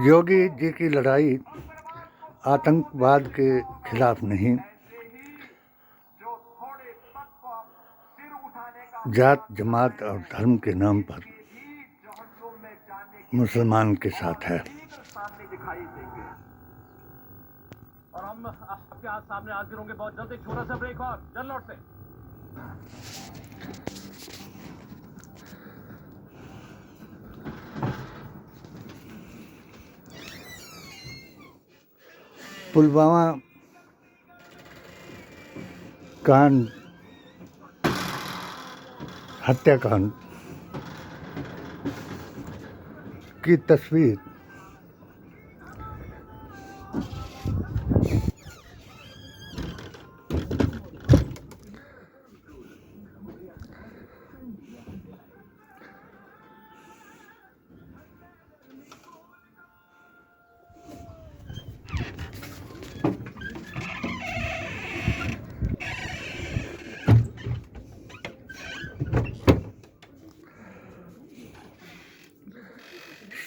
योगी जी की लड़ाई आतंकवाद के खिलाफ नहीं, जात जमात और धर्म के नाम पर मुसलमान के साथ है। और हम आपके हाथ सामने हाजिर होंगे बहुत जल्द। एक छोटा सा ब्रेक और जल्द लौटते। पुलवामा कांड, हत्याकांड की तस्वीर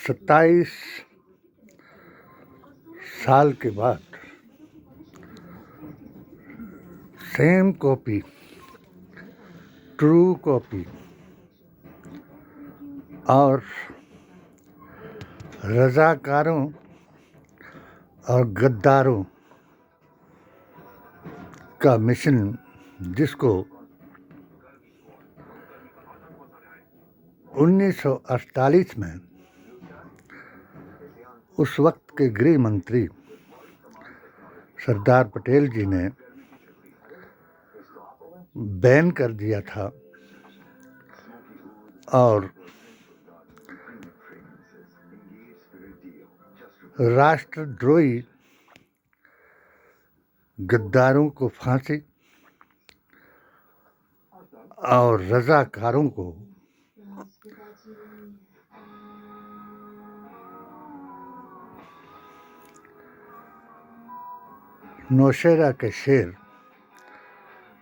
सत्ताईस साल के बाद सेम कॉपी, ट्रू कॉपी और रजाकारों और गद्दारों का मिशन, जिसको 1948 में उस वक्त के गृह मंत्री सरदार पटेल जी ने बैन कर दिया था और राष्ट्रद्रोही गद्दारों को फांसी और रजाकारों को नौशेरा के शेर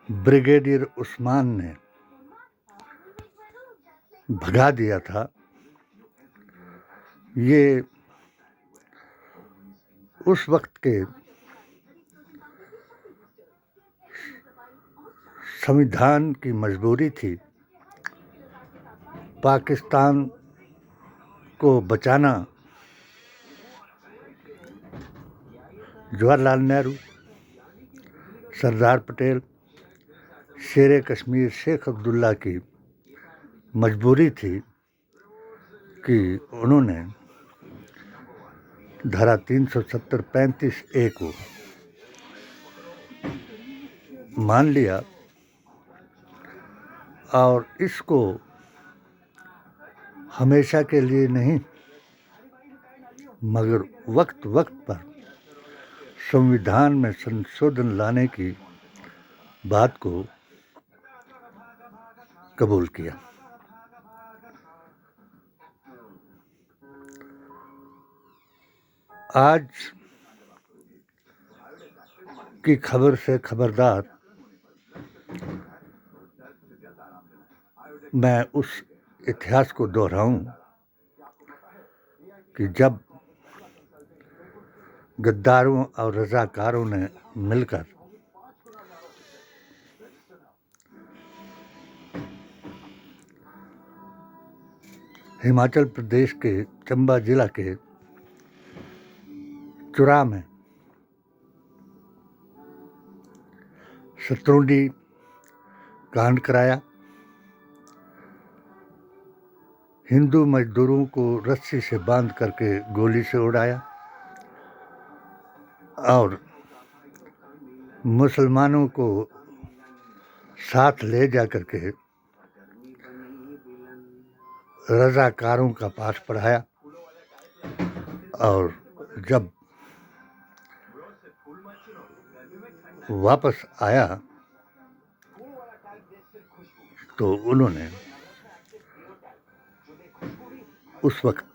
ब्रिगेडियर उस्मान ने भगा दिया था। ये उस वक्त के संविधान की मजबूरी थी। पाकिस्तान को बचाना जवाहरलाल नेहरू, सरदार पटेल, शेर कश्मीर शेख अब्दुल्ला की मजबूरी थी कि उन्होंने धारा 370-35A को मान लिया और इसको हमेशा के लिए नहीं मगर वक्त वक्त पर संविधान में संशोधन लाने की बात को कबूल किया। आज की खबर से खबरदार, मैं उस इतिहास को दोहराऊं कि जब गद्दारों और रजाकारों ने मिलकर हिमाचल प्रदेश के चंबा जिला के चुरा में शत्रुंडी कांड कराया, हिंदू मजदूरों को रस्सी से बांध करके गोली से उड़ाया और मुसलमानों को साथ ले जा करके रजाकारों का पाठ पढ़ाया और जब वापस आया तो उन्होंने उस वक्त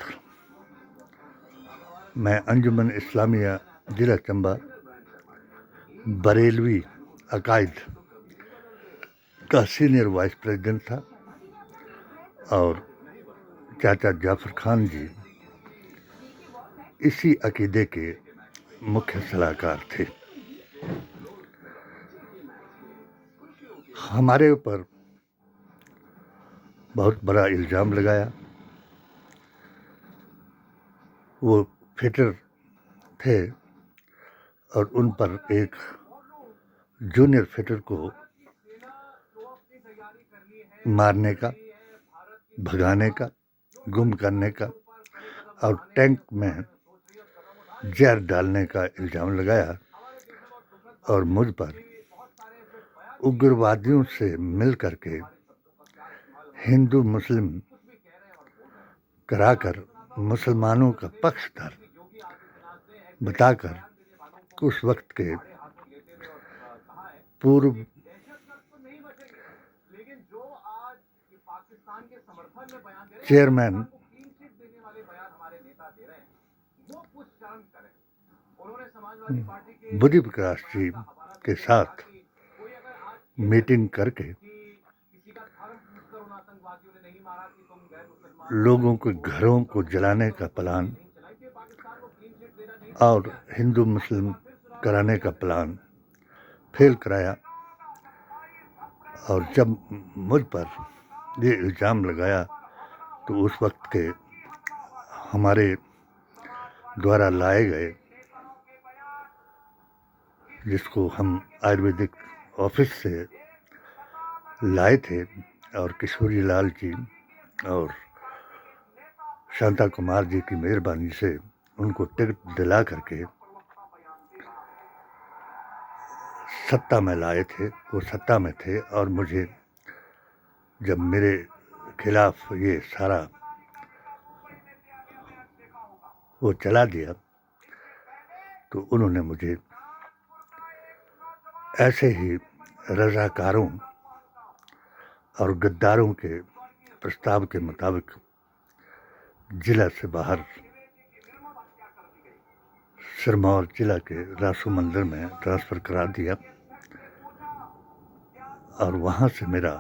मैं अंजुमन इस्लामिया जिला चंबा बरेलवी अकायद का सीनियर वाइस प्रेसिडेंट था। और चाचा जाफर खान जी इसी अकीदे के मुख्य सलाहकार थे। हमारे ऊपर बहुत बड़ा इल्ज़ाम लगाया। वो फिटर थे और उन पर एक जूनियर फिटर को मारने का, भगाने का, गुम करने का और टैंक में जहर डालने का इल्ज़ाम लगाया और मुझ पर उग्रवादियों से मिल करके हिंदू मुस्लिम कराकर मुसलमानों का पक्षधर बताकर उस वक्त के पूर्व चेयरमैन बुद्धि प्रकाश जी के साथ मीटिंग करके लोगों के घरों को जलाने का प्लान और हिंदू मुस्लिम कराने का प्लान फेल कराया। और जब मुझ पर ये इल्ज़ाम लगाया तो उस वक्त के हमारे द्वारा लाए गए, जिसको हम आयुर्वेदिक ऑफिस से लाए थे, और किशोरी लाल जी और शांता कुमार जी की मेहरबानी से उनको टिकट दिला करके सत्ता में लाए थे। वो सत्ता में थे और मुझे जब मेरे खिलाफ ये सारा वो चला दिया तो उन्होंने मुझे ऐसे ही रज़ाकारों और गद्दारों के प्रस्ताव के मुताबिक जिला से बाहर सिरमौर जिला के रासू मंदिर में ट्रांसफ़र करा दिया और वहाँ से मेरा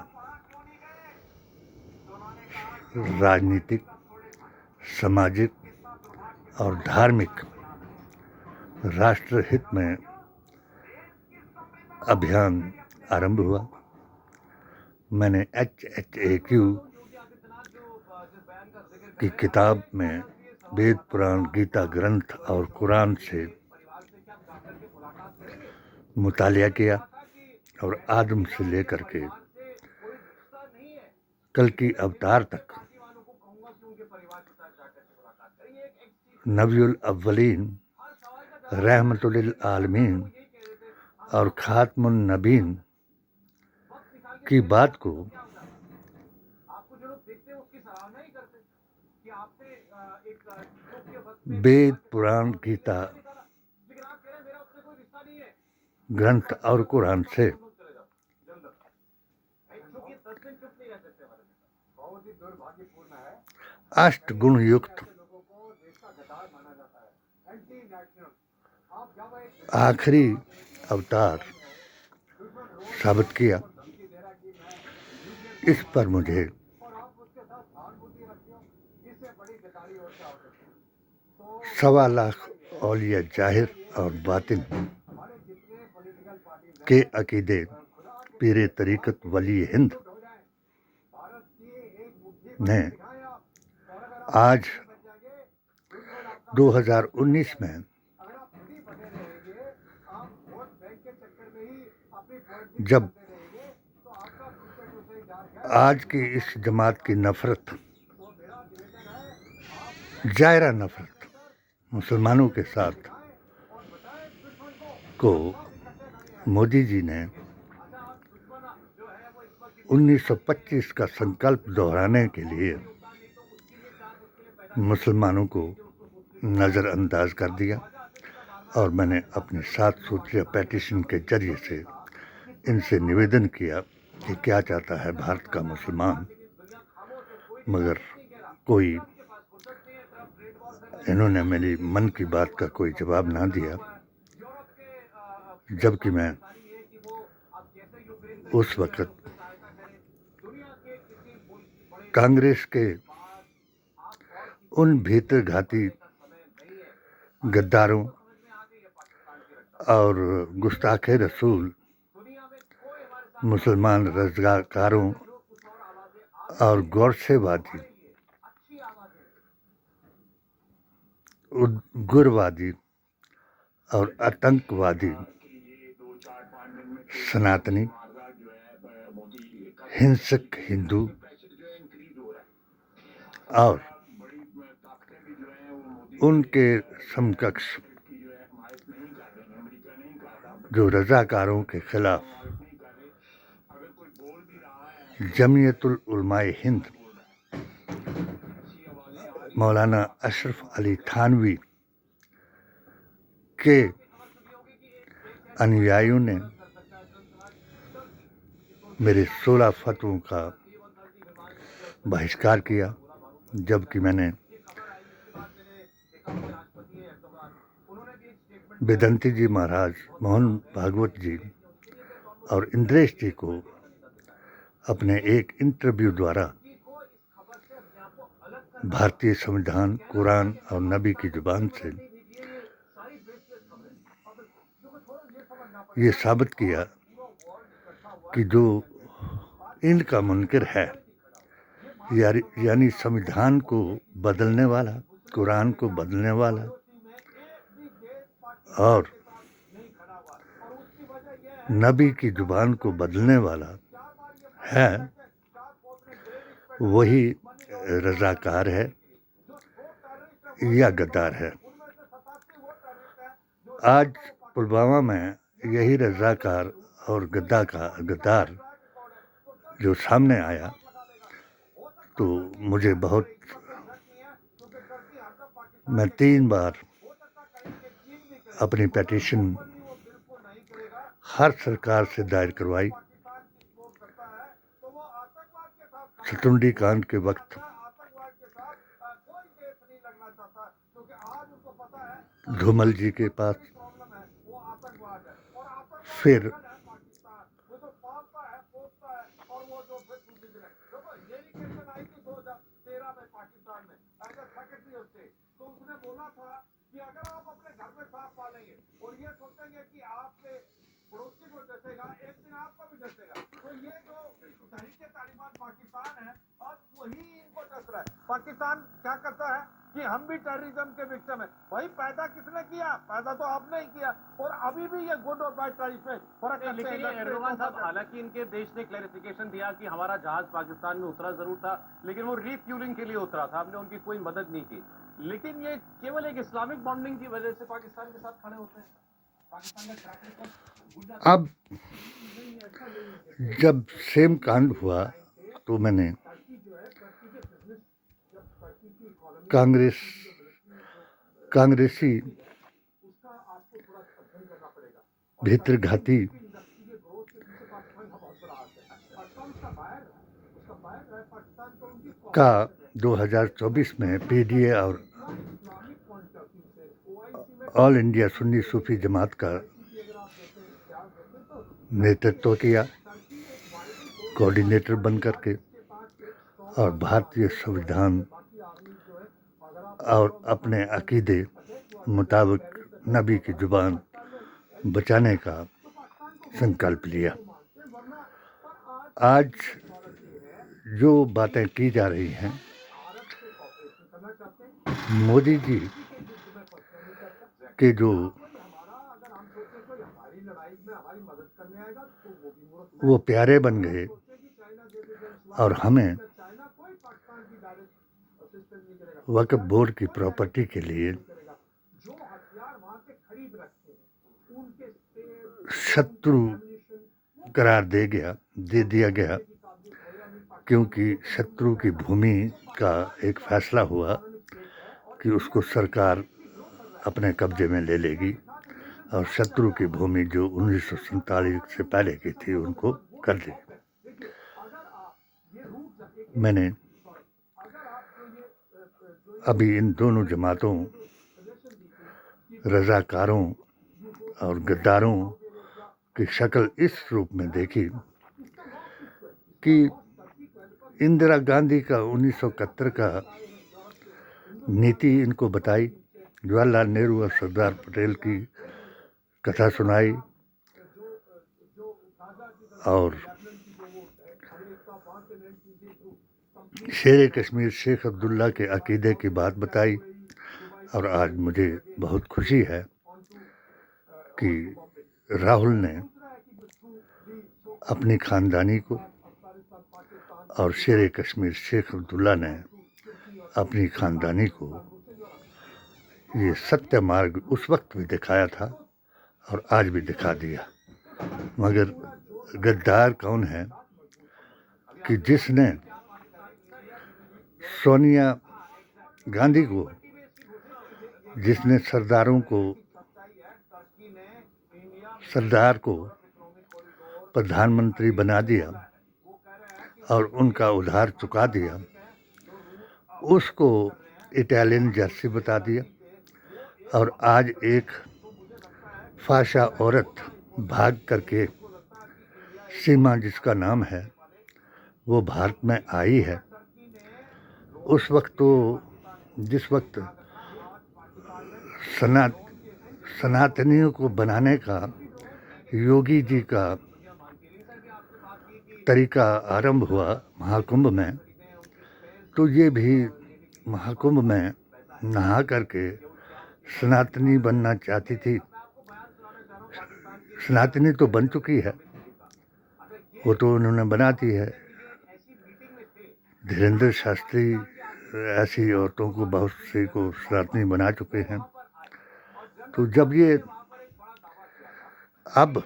राजनीतिक, सामाजिक और धार्मिक राष्ट्रहित में अभियान आरंभ हुआ। मैंने HHAQ की किताब में वेद पुराण, गीता ग्रंथ और कुरान से मुतालिया किया और आदम से लेकर के कल की अवतार तक नबीउल अव्वलीन, रहमतुल आलमीन और खातमुन नबीन की बात को वेद पुराण, गीता ग्रंथ और कुरान से अष्ट गुण युक्त आखिरी अवतार साबित किया। इस पर मुझे सवा लाख औलिया जाहिर और बातिन के अकीदे पीरे तरीक़त वली हिंद ने आज 2019 में जब आज की इस जमात की नफ़रत, जायरा नफ़रत मुसलमानों के साथ को मोदी जी ने 1925 का संकल्प दोहराने के लिए मुसलमानों को नज़रअंदाज कर दिया। और मैंने अपने 7 सूत्रीय पेटिशन के जरिए से इनसे निवेदन किया कि क्या चाहता है भारत का मुसलमान, मगर कोई इन्होंने मेरी मन की बात का कोई जवाब ना दिया। जबकि मैं उस वक़्त कांग्रेस के उन भीतरघाती गद्दारों और गुस्ताखे रसूल मुसलमान रज़ाकारों और गौरसेवादी उग्रवादी और आतंकवादी सनातनी हिंसक हिंदू और उनके समकक्ष जो रज़ाकारों के खिलाफ जमीयतुल उलमाए हिंद मौलाना अशरफ अली थानवी के अनुयायियों ने मेरे 16 फतवों का बहिष्कार किया, जबकि मैंने वेदांती जी महाराज, मोहन भागवत जी और इंद्रेश जी को अपने एक इंटरव्यू द्वारा भारतीय संविधान, कुरान और नबी की जुबान से ये साबित किया कि जो इनका मुनकिर है, यानी संविधान को बदलने वाला, कुरान को बदलने वाला और नबी की जुबान को बदलने वाला है, वही रज़ाकार है या गद्दार है। आज पुलवामा में यही रज़ाकार और गद्दार जो सामने आया, तो मुझे मैं 3 बार अपनी पिटीशन हर सरकार से दायर करवाई। सतुंडी कांड के वक्त धूमल जी के पास, फिर पाकिस्तान क्या करता है कि हम भी टेररिज्म के विक्टिम है। भाई पैदा किसने किया? पैदा तो आपने ही किया। और अभी भी ये गुड और बैड तारीफ में फर्क करते हैं। लेकिन एर्दोगान साहब, हालांकि इनके देश ने क्लैरिफिकेशन दिया कि हमारा जहाज पाकिस्तान में उतरा जरूर था, लेकिन वो रीफ्यूलिंग के लिए उतरा था, हमने उनकी कोई मदद नहीं की। लेकिन ये केवल एक इस्लामिक बॉन्डिंग की वजह से पाकिस्तान के साथ खड़े होते हैं। अब जब सेम कांड हुआ तो मैंने कांग्रेसी भीतरघाती का 2024 में पीडीए और ऑल इंडिया सुन्नी सूफी जमात का नेतृत्व किया, कोऑर्डिनेटर बन करके, और भारतीय संविधान और अपने अकीदे मुताबिक नबी की जुबान बचाने का संकल्प लिया। आज जो बातें की जा रही हैं, मोदी जी के जो वो प्यारे बन गए और हमें वक्फ बोर्ड की प्रॉपर्टी के लिए शत्रु करार दे दिया गया, क्योंकि शत्रु की भूमि का एक फैसला हुआ कि उसको सरकार अपने कब्जे में ले लेगी और शत्रु की भूमि जो 1947 से पहले की थी उनको कर देगी। मैंने अभी इन दोनों जमातों, रज़ाकारों और गद्दारों की शक्ल इस रूप में देखी कि इंदिरा गांधी का 1971 का नीति इनको बताई, जवाहरलाल नेहरू और सरदार पटेल की कथा सुनाई और शेर कश्मीर शेख अब्दुल्ला के अकीदे की बात बताई। और आज मुझे बहुत खुशी है कि राहुल ने अपनी खानदानी को और शेर कश्मीर शेख अब्दुल्ला ने अपनी खानदानी को ये सत्य मार्ग उस वक्त भी दिखाया था और आज भी दिखा दिया। मगर गद्दार कौन है कि जिसने सोनिया गांधी को, जिसने सरदार को प्रधानमंत्री बना दिया और उनका उधार चुका दिया, उसको इटालियन जर्सी बता दिया। और आज एक फाशा औरत भाग करके, सीमा जिसका नाम है, वो भारत में आई है। उस वक्त तो जिस वक्त सनातनियों को बनाने का योगी जी का तरीका आरंभ हुआ महाकुंभ में, तो ये भी महाकुंभ में नहा करके सनातनी बनना चाहती थी। सनातनी तो बन चुकी है, वो तो उन्होंने बना दी है। धीरेन्द्र शास्त्री ऐसी औरतों को, बहुत सी को सनातनी बना चुके हैं। तो जब ये अब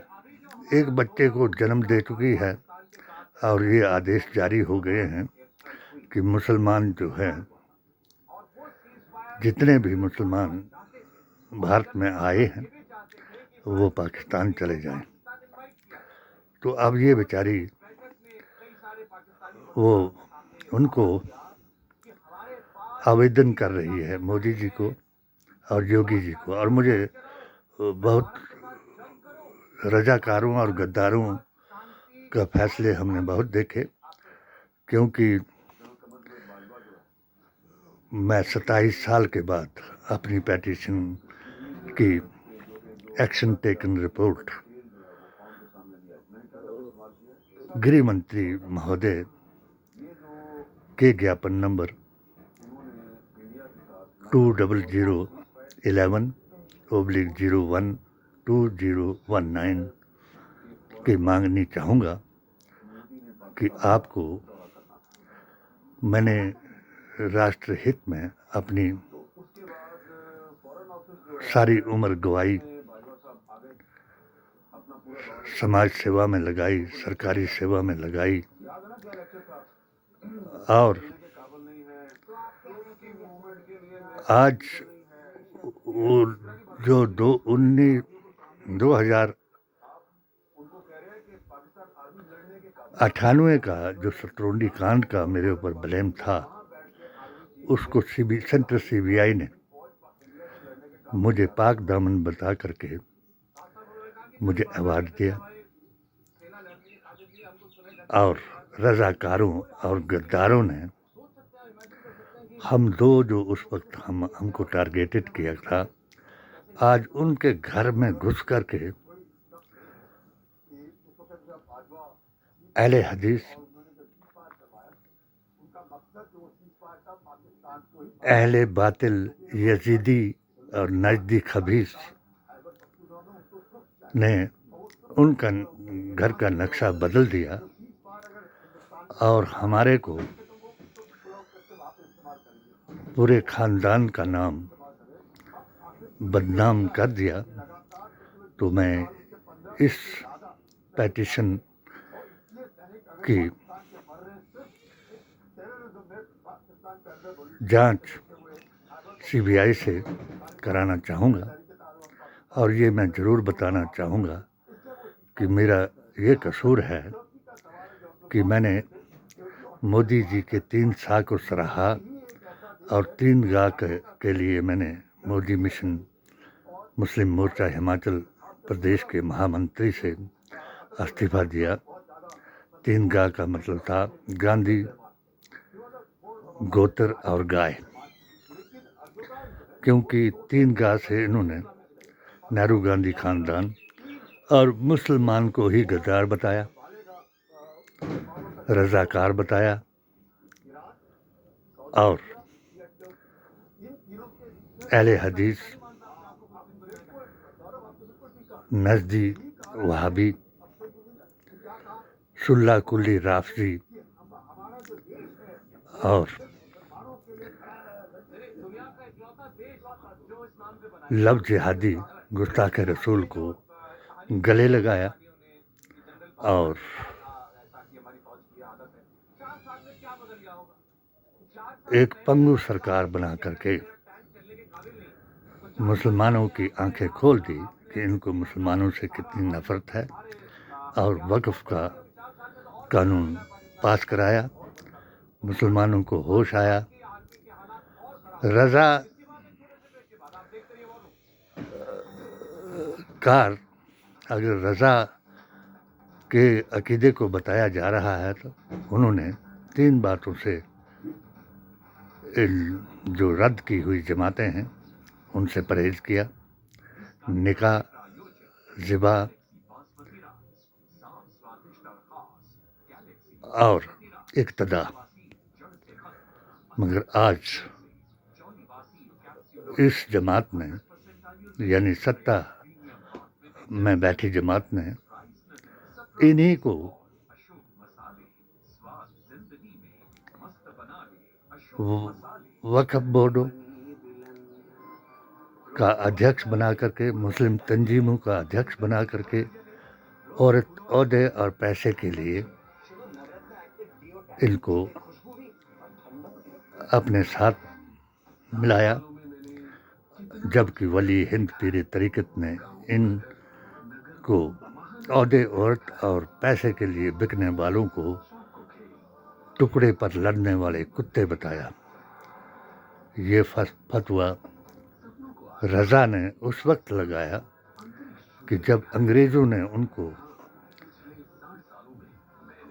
एक बच्चे को जन्म दे चुकी है और ये आदेश जारी हो गए हैं कि मुसलमान जो हैं, जितने भी मुसलमान भारत में आए हैं वो पाकिस्तान चले जाएं। तो अब ये बेचारी वो उनको आवेदन कर रही है मोदी जी को और योगी जी को। और मुझे बहुत रजाकारों और गद्दारों का फैसले हमने बहुत देखे, क्योंकि मैं 27 साल के बाद अपनी पेटिशन की एक्शन टेकन रिपोर्ट गृह मंत्री महोदय के ज्ञापन नंबर 20011/012019 की मांगनी चाहूँगा कि आपको मैंने राष्ट्र हित में अपनी सारी उम्र गवाई, समाज सेवा में लगाई, सरकारी सेवा में लगाई, और आज वो जो 2098 का जो सतरौंडी कांड का मेरे ऊपर ब्लेम था, उसको सेंट्रल CBI ने मुझे पाक दामन बता करके मुझे अवार्ड दिया। और रजाकारों और गद्दारों ने हम दो जो उस वक्त हमको टारगेटेड किया था, आज उनके घर में घुस करके अहले हदीस, अहले बातिल, यजीदी और नजदी खबीस ने उनका घर का नक्शा बदल दिया और हमारे को, पूरे खानदान का नाम बदनाम कर दिया। तो मैं इस पेटिशन की जांच CBI से कराना चाहूँगा। और ये मैं ज़रूर बताना चाहूँगा कि मेरा ये कसूर है कि मैंने मोदी जी के 3 साल को सराहा और 3 गाह के लिए मैंने मोदी मिशन मुस्लिम मोर्चा हिमाचल प्रदेश के महामंत्री से इस्तीफा दिया। 3 गाह का मतलब था गांधी, गोत्र और गाय, क्योंकि 3 गाय से इन्होंने नेहरू गांधी खानदान और मुसलमान को ही गद्दार बताया, रजाकार बताया और अहले हदीस, नजदी, वहाबी, सुल्ला कुल्ली राफजी और लव जिहादी गुस्ताख रसूल को गले लगाया और एक पंगु सरकार बना करके मुसलमानों की आंखें खोल दी कि इनको मुसलमानों से कितनी नफरत है, और वक्फ का कानून पास कराया। मुसलमानों को होश आया। रजा कार अगर रजा के अकीदे को बताया जा रहा है तो उन्होंने 3 बातों से जो रद्द की हुई जमातें हैं उनसे परहेज किया। निकाह, ज़िबा और इक्तदा। मगर आज इस जमात ने, यानी सत्ता में बैठी जमात ने, इन्हीं को वक्फ बोर्डों का अध्यक्ष बना करके, मुस्लिम तंजीमों का अध्यक्ष बना करके और ओहदे और पैसे के लिए इनको अपने साथ मिलाया, जबकि वली हिंद पीर तरीक़त ने इनको ओहदे और पैसे के लिए बिकने वालों को टुकड़े पर लड़ने वाले कुत्ते बताया। ये फतवा रज़ा ने उस वक्त लगाया कि जब अंग्रेज़ों ने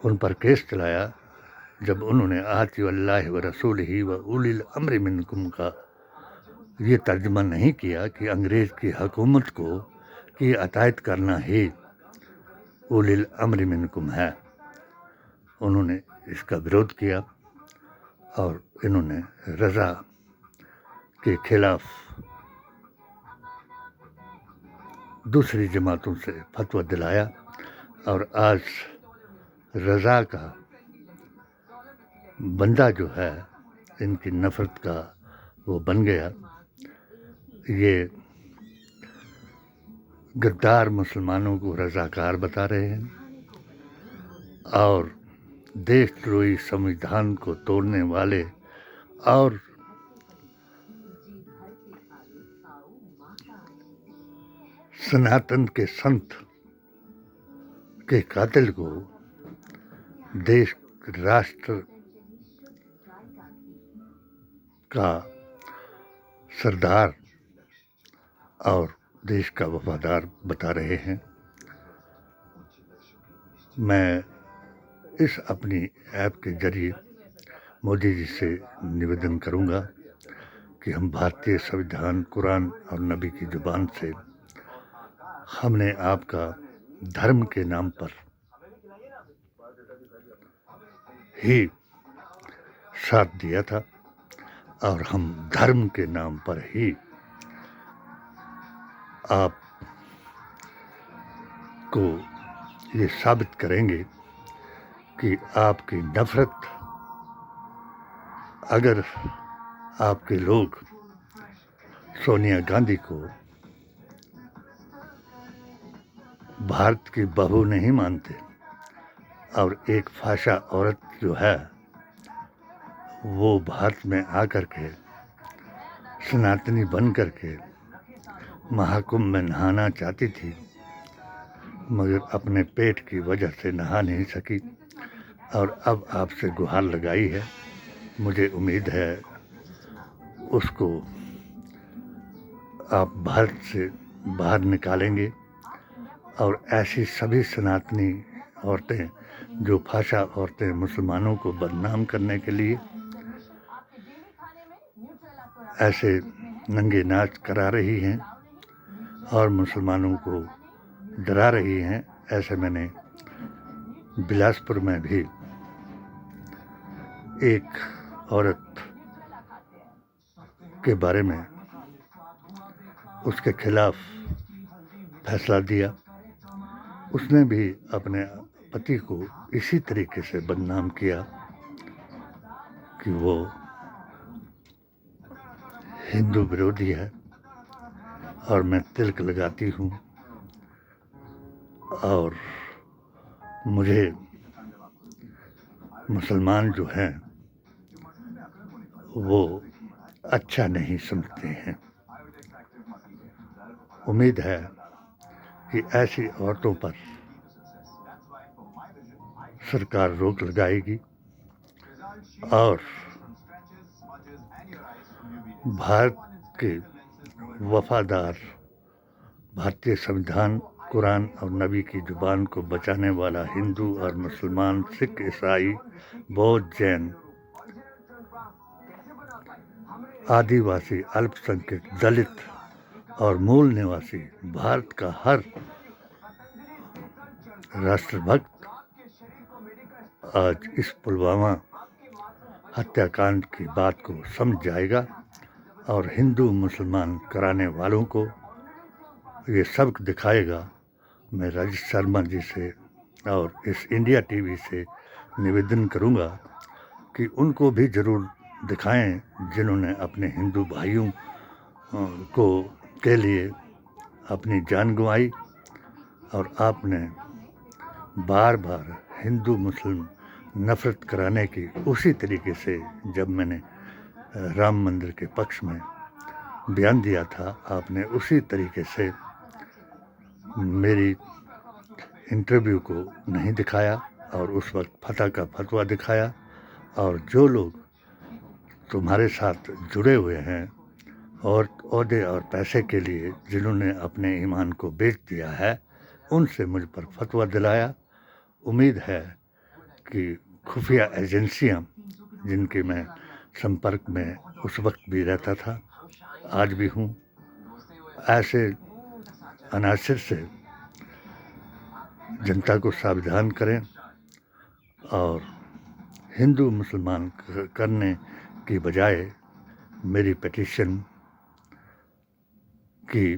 उन पर केस चलाया, जब उन्होंने आती अल्लाह व रसूलिही व उलिल अम्रि मिनकुम का ये तर्जमा नहीं किया कि अंग्रेज़ की हुकूमत को की अतायत करना ही उलिल अम्रि मिनकुम है। उन्होंने इसका विरोध किया और इन्होंने रज़ा के खिलाफ दूसरी जमातों से फतवा दिलाया और आज रज़ा का बंदा जो है इनकी नफ़रत का वो बन गया। ये गद्दार मुसलमानों को रज़ाकार बता रहे हैं और देशद्रोही संविधान को तोड़ने वाले और सनातन के संत के कातिल को देश राष्ट्र का सरदार और देश का वफादार बता रहे हैं। मैं इस अपनी ऐप के जरिए मोदी जी से निवेदन करूंगा कि हम भारतीय संविधान, कुरान और नबी की ज़ुबान से हमने आपका धर्म के नाम पर ही साथ दिया था और हम धर्म के नाम पर ही आप को ये साबित करेंगे कि आपकी नफ़रत, अगर आपके लोग सोनिया गांधी को भारत की बहू नहीं मानते और एक फाशा औरत जो है वो भारत में आकर के सनातनी बन करके महाकुंभ में नहाना चाहती थी, मगर अपने पेट की वजह से नहा नहीं सकी और अब आपसे गुहार लगाई है। मुझे उम्मीद है उसको आप भारत से बाहर निकालेंगे और ऐसी सभी सनातनी औरतें जो फाशा औरतें मुसलमानों को बदनाम करने के लिए ऐसे नंगे नाच करा रही हैं और मुसलमानों को डरा रही हैं। ऐसे मैंने बिलासपुर में भी एक औरत के बारे में उसके खिलाफ फैसला दिया। उसने भी अपने पति को इसी तरीके से बदनाम किया कि वो हिंदू विरोधी है और मैं तिलक लगाती हूँ और मुझे मुसलमान जो हैं वो अच्छा नहीं समझते हैं। उम्मीद है कि ऐसी औरतों पर सरकार रोक लगाएगी और भारत के वफादार भारतीय संविधान, कुरान और नबी की जुबान को बचाने वाला हिंदू और मुसलमान, सिख, ईसाई, बौद्ध, जैन, आदिवासी, अल्पसंख्यक, दलित और मूल निवासी भारत का हर राष्ट्रभक्त आज इस पुलवामा हत्याकांड की बात को समझ जाएगा और हिंदू मुसलमान कराने वालों को ये सबक दिखाएगा। मैं राजेश शर्मा जी से और इस इंडिया टीवी से निवेदन करूंगा कि उनको भी ज़रूर दिखाएं जिन्होंने अपने हिंदू भाइयों को के लिए अपनी जान गंवाई। और आपने बार बार हिंदू मुस्लिम नफ़रत कराने की उसी तरीके से जब मैंने राम मंदिर के पक्ष में बयान दिया था, आपने उसी तरीके से मेरी इंटरव्यू को नहीं दिखाया और उस वक्त फतह का फतवा दिखाया। और जो लोग तुम्हारे साथ जुड़े हुए हैं और ओहदे और पैसे के लिए जिन्होंने अपने ईमान को बेच दिया है, उनसे मुझ पर फतवा दिलाया। उम्मीद है कि खुफिया एजेंसियां जिनके मैं संपर्क में उस वक्त भी रहता था, आज भी हूँ, ऐसे अनासिर से जनता को सावधान करें और हिंदू मुसलमान करने की बजाय मेरी पिटीशन की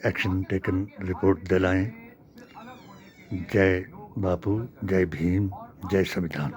एक्शन टेकन रिपोर्ट दिलाएं। जय बापू, जय भीम, जय संविधान।